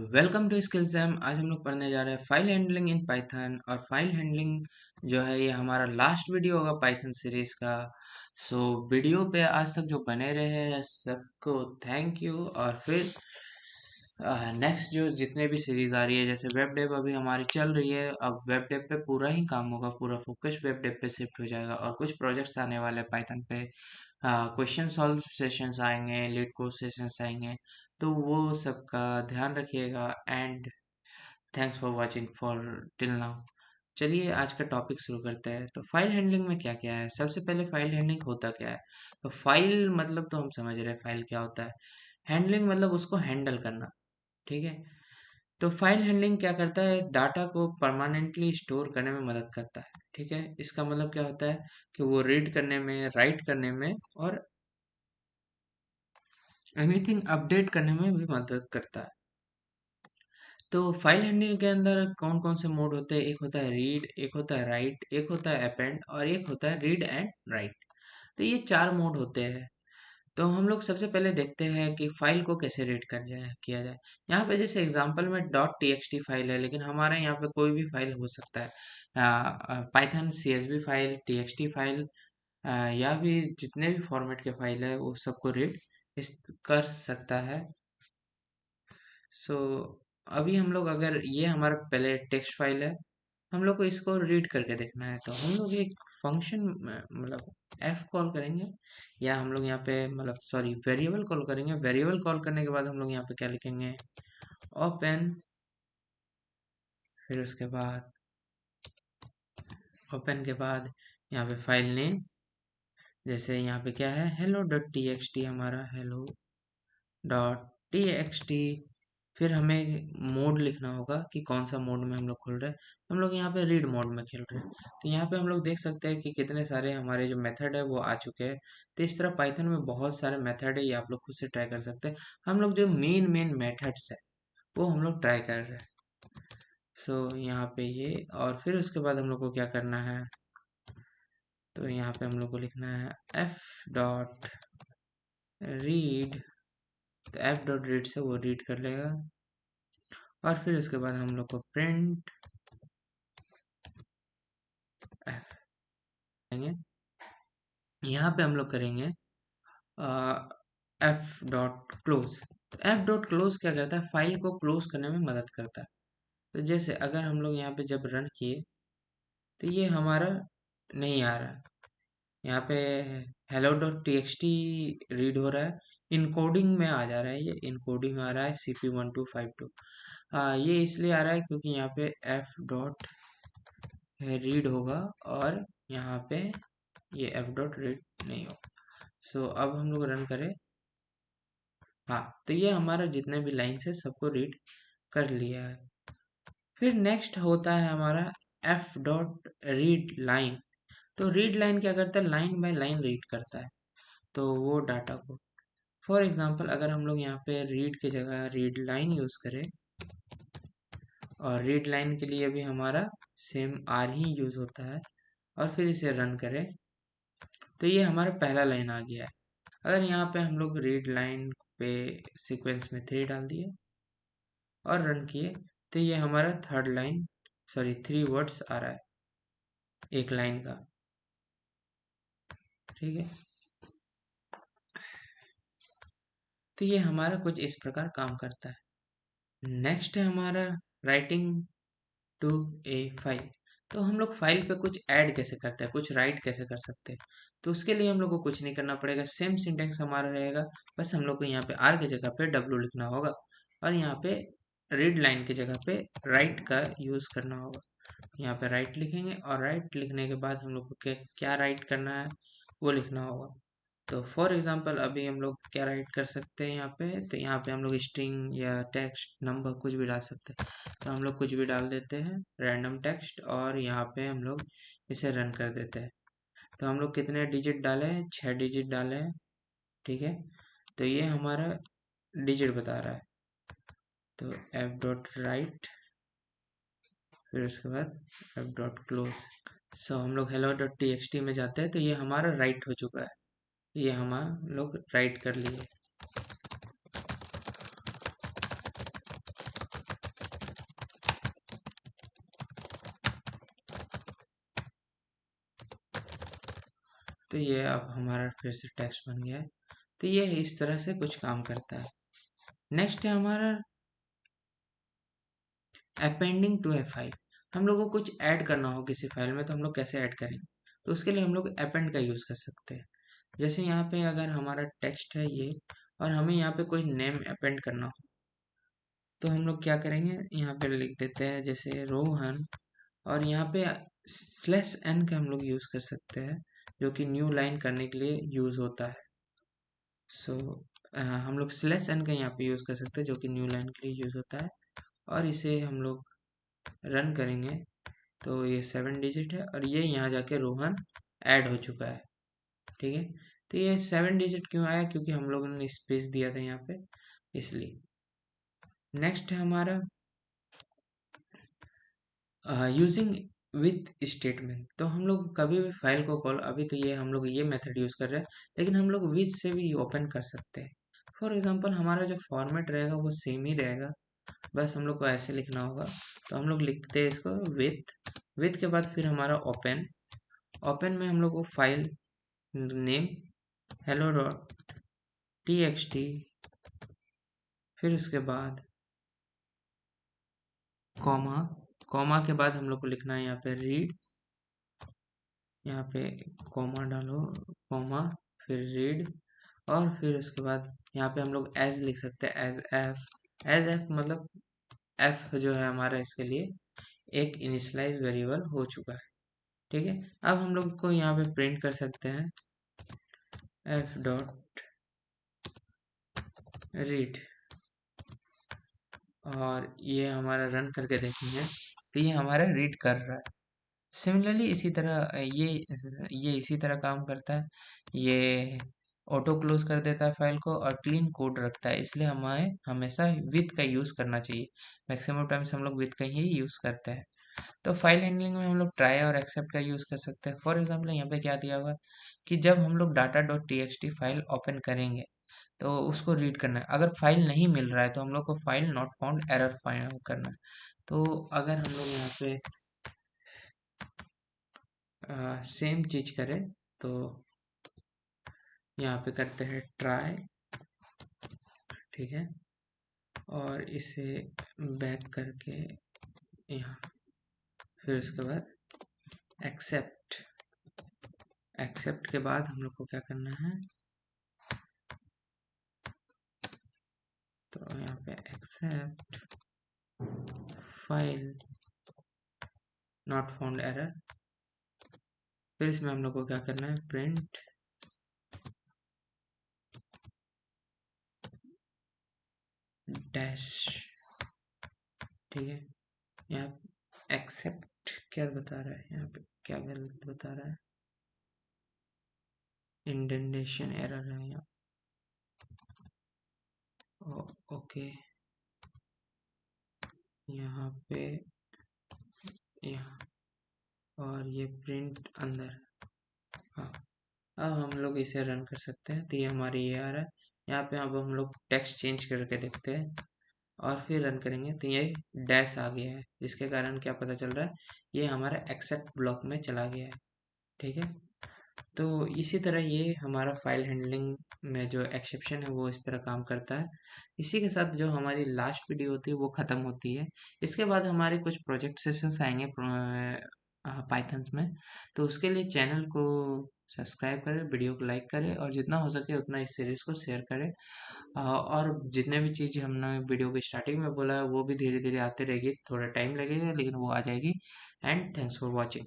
Welcome to skills आज हम लोग पढ़ने जा रहे हैं फाइल हैंडलिंग इन पाइथन। और फाइल हैंडलिंग जो है ये हमारा लास्ट वीडियो होगा पाइथन सीरीज का। सो वीडियो पे आज तक जो बने रहे हैं सबको थैंक यू। और फिर नेक्स्ट जो जितने भी सीरीज आ रही है जैसे वेब डेव अभी हमारी चल रही है, अब वेब डेव पे पूरा ही काम होगा, पूरा फोकस वेब डेव पे शिफ्ट हो जाएगा। और कुछ प्रोजेक्ट्स आने वाले हैं पाइथन पे, क्वेश्चन सॉल्व सेशंस आएंगे, लीड कोड सेशंस आएंगे। तो वो सबका ध्यान रखिएगा and thanks for watching for till now. चलिए आज का टॉपिक शुरू करते हैं। तो फाइल हैंडलिंग में क्या क्या है, सबसे पहले फाइल हैंडलिंग होता क्या है। तो फाइल मतलब तो हम समझ रहे हैं फाइल क्या होता है। हैंडलिंग मतलब उसको हैंडल करना, ठीक है। तो फाइल हैंडलिंग क्या करता है, डाटा को परमानेंटली स्टोर करने में मदद करता है, ठीक है। इसका मतलब क्या होता है कि वो रीड करने में, राइट करने में और एनीथिंग अपडेट करने में भी मदद करता है। तो फाइल हैंडलिंग के अंदर कौन कौन से मोड होते हैं, एक होता है रीड, एक होता है राइट, एक होता है अपेंड और एक होता है रीड एंड राइट। तो ये चार मोड होते हैं। तो हम लोग सबसे पहले देखते हैं कि फाइल को कैसे रीड कर जाए किया जाए। यहाँ पे जैसे एग्जांपल में डॉट टीएक्सटी फाइल है, लेकिन हमारे यहाँ पे कोई भी फाइल हो सकता है, Python CSV file, TXT file, या भी जितने भी फॉर्मेट के फाइल है वो सबको रीड इस कर सकता है। सो अभी हम लोग, अगर ये हमारा पहले टेक्स्ट फाइल है, हम लोग को इसको रीड करके देखना है, तो हम लोग एक फंक्शन मतलब एफ कॉल करेंगे, या हम लोग यहाँ पे मतलब सॉरी वेरिएबल कॉल करेंगे। वेरिएबल कॉल करने के बाद हम लोग यहाँ पे क्या लिखेंगे, ओपन, फिर उसके बाद ओपन के बाद यहाँ पे फाइल नेम, जैसे यहाँ पे क्या है, hello dot T x T, हमारा hello dot T x T. फिर हमें मोड लिखना होगा कि कौन सा मोड में हम लोग खोल रहे हैं। हम लोग यहाँ पे रीड मोड में खेल रहे हैं, तो यहाँ पे हम लोग देख सकते हैं कि कितने सारे हमारे जो मेथड है वो आ चुके हैं। तो इस तरह पाइथन में बहुत सारे मेथड है, ये आप लोग खुद से ट्राई कर सकते हैं। हम लोग जो मेन मेन मेथड्स है वो हम लोग ट्राई कर रहे हैं। सो यहाँ पे ये, और फिर उसके बाद हम लोग को क्या करना है, तो यहाँ पे हम लोग को लिखना है एफ डॉट रीड। तो एफ डॉट रीड से वो रीड कर लेगा, और फिर उसके बाद हम लोग को प्रिंट एफ करेंगे। यहाँ पे हम लोग करेंगे एफ डॉट क्लोज। तो एफ डॉट क्लोज क्या करता है, फाइल को क्लोज करने में मदद करता है। तो जैसे अगर हम लोग यहाँ पे जब रन किए तो ये हमारा नहीं आ रहा है, यहाँ पे hello dot T x T read हो रहा है, इनकोडिंग में आ जा रहा है, ये इनकोडिंग आ रहा है CP1252। ये इसलिए आ रहा है क्योंकि यहाँ पे एफ डॉट रीड होगा और यहाँ पे ये एफ डॉट रीड नहीं होगा। सो अब हम लोग रन करें, हाँ, तो ये हमारा जितने भी लाइन्स है सबको रीड कर लिया है। फिर नेक्स्ट होता है हमारा एफ डॉट रीड लाइन। तो रीड लाइन क्या करता है, लाइन बाय लाइन रीड करता है, तो वो डाटा को, फॉर एग्जांपल अगर हम लोग यहाँ पे रीड की जगह रीड लाइन यूज करें, और रीड लाइन के लिए भी हमारा सेम आर ही यूज होता है, और फिर इसे रन करें, तो ये हमारा पहला लाइन आ गया है। अगर यहाँ पे हम लोग रीड लाइन पे सीक्वेंस में 3 डाल दिए और रन किए, तो ये हमारा थर्ड लाइन, सॉरी 3 वर्ड्स आ रहा है एक लाइन का, ठीक है। तो ये हमारा कुछ इस प्रकार काम करता है। नेक्स्ट है हमारा राइटिंग टू ए फाइल। तो हम लोग फाइल पे कुछ ऐड कैसे करते हैं, कुछ राइट कैसे कर सकते हैं। तो उसके लिए हम लोग को कुछ नहीं करना पड़ेगा, सेम सिंटेक्स हमारा रहेगा। बस हम लोग को यहाँ पे आर की जगह पे डब्ल्यू लिखना होगा, और यहाँ पे रीड लाइन की जगह पे राइट का यूज करना होगा। यहाँ पे राइट लिखेंगे, और राइट लिखने के बाद हम लोग को क्या क्या राइट करना है वो लिखना होगा। तो फॉर एग्जांपल अभी हम लोग क्या राइट कर सकते हैं यहाँ पे, तो यहाँ पे हम लोग स्ट्रिंग या टेक्स्ट नंबर कुछ भी डाल सकते हैं। तो हम लोग कुछ भी डाल देते हैं, रैंडम टेक्स्ट, और यहाँ पे हम लोग इसे रन कर देते हैं। तो हम लोग कितने डिजिट डाले हैं, 6 डिजिट डाले हैं, ठीक है। तो ये हमारा डिजिट बता रहा है। तो एफ डॉट राइट, फिर उसके बाद एफ डॉट क्लोज। सो हम लोग hello dot T x T में जाते हैं, तो ये हमारा राइट हो चुका है, ये हम लोग राइट कर लिए। तो ये अब हमारा फिर से टेक्स्ट बन गया है। तो ये इस तरह से कुछ काम करता है। नेक्स्ट है हमारा अपेंडिंग टू ए फाइल। हम लोग को कुछ ऐड करना हो किसी फाइल में, तो हम लोग कैसे ऐड करेंगे? तो उसके लिए हम लोग अपेंड का यूज़ कर सकते हैं। जैसे यहाँ पे अगर हमारा टेक्स्ट है ये, और हमें यहाँ पे कोई नेम अपेंड करना हो, तो हम लोग क्या करेंगे, यहाँ पे लिख देते हैं जैसे रोहन, और यहाँ पे स्लैश एन का हम लोग यूज़ कर सकते हैं, जो कि न्यू लाइन करने के लिए यूज़ होता है। सो हम लोग स्लैश एन का यहाँ पे यूज़ कर सकते हैं, जो कि न्यू लाइन के लिए यूज़ होता है। और इसे हम लोग रन करेंगे तो ये 7 डिजिट है, और ये यहाँ जाके रोहन ऐड हो चुका है। ठीक है, तो ये 7 डिजिट क्यों आया? क्योंकि हम लोगों ने स्पेस दिया था यहाँ पे, इसलिए। नेक्स्ट है हमारा यूजिंग विथ स्टेटमेंट। तो हम लोग कभी भी फाइल को कॉल, अभी तो ये हम लोग ये मेथड यूज़ कर रहे हैं, लेकिन हम लोग विथ से भी ओपन कर सकते हैं। फॉर एग्जांपल हमारा जो फॉर्मेट रहेगा वो सेम ही रहेगा, बस हम लोग को ऐसे लिखना होगा। तो हम लोग लिखते हैं इसको विथ के बाद फिर हमारा ओपन। ओपन में हम लोग को file name hello dot txt, फिर उसके बाद कॉमा, कॉमा के बाद हम लोग को लिखना है यहाँ पे रीड, यहाँ पे कॉमा डालो, कॉमा, फिर रीड, और फिर उसके बाद यहाँ पे हम लोग एज लिख सकते हैं, एज एफ मतलब एफ जो है हमारा इसके लिए एक इनिशियलाइज वेरिएबल हो चुका है। ठीक है, अब हम लोग को यहाँ पे प्रिंट कर सकते हैं एफ डॉट रीड, और ये हमारा रन करके देखेंगे तो ये हमारा रीड कर रहा है। सिमिलरली इसी तरह ये इसी तरह काम करता है। ये ऑटो क्लोज कर देता है फाइल को, और क्लीन कोड रखता है, इसलिए हमें हमेशा विथ का यूज़ करना चाहिए। मैक्सिमम टाइम्स हम लोग विथ का ही यूज़ करते हैं। तो फाइल हैंडलिंग में हम लोग ट्राई और एक्सेप्ट का यूज़ कर सकते हैं। फॉर एग्जाम्पल यहाँ पे क्या दिया हुआ है कि जब हम लोग data dot T x T file open करेंगे तो उसको रीड करना है। अगर फाइल नहीं मिल रहा है तो हम लोग को file not found error find करना है। तो अगर हम लोग यहाँ पे सेम चीज करें तो यहाँ पे करते हैं ट्राई, ठीक है, और इसे बैक करके यहाँ, फिर उसके बाद एक्सेप्ट। एक्सेप्ट के बाद हम लोग को क्या करना है, तो यहाँ पे except file not found error, फिर इसमें हम लोग को क्या करना है, प्रिंट डैश। ठीक है, यहाँ एक्सेप्ट क्या बता रहा है, यहाँ पे क्या गलत बता रहा है, इंडेंटेशन एरर है यहाँ। ओके, यहाँ पे यहाँ, और ये प्रिंट अंदर। हाँ, अब हम लोग इसे रन कर सकते हैं, तो ये हमारी ये आ रहा है। यहाँ पे अब हम लोग टेक्स्ट चेंज करके देखते हैं, और फिर रन करेंगे तो ये डैश आ गया है, जिसके कारण क्या पता चल रहा है, ये हमारा एक्सेप्ट ब्लॉक में चला गया है। ठीक है, तो इसी तरह ये हमारा फाइल हैंडलिंग में जो एक्सेप्शन है वो इस तरह काम करता है। इसी के साथ जो हमारी लास्ट वीडियो होती है वो ख़त्म होती है। इसके बाद हमारे कुछ प्रोजेक्ट सेशंस आएंगे पाइथन में, तो उसके लिए चैनल को सब्सक्राइब करें, वीडियो को लाइक करें, और जितना हो सके उतना इस सीरीज़ को शेयर करें। और जितने भी चीज़ हमने वीडियो के स्टार्टिंग में बोला है वो भी धीरे धीरे आते रहेगी, थोड़ा टाइम लगेगा लेकिन वो आ जाएगी। And thanks for watching.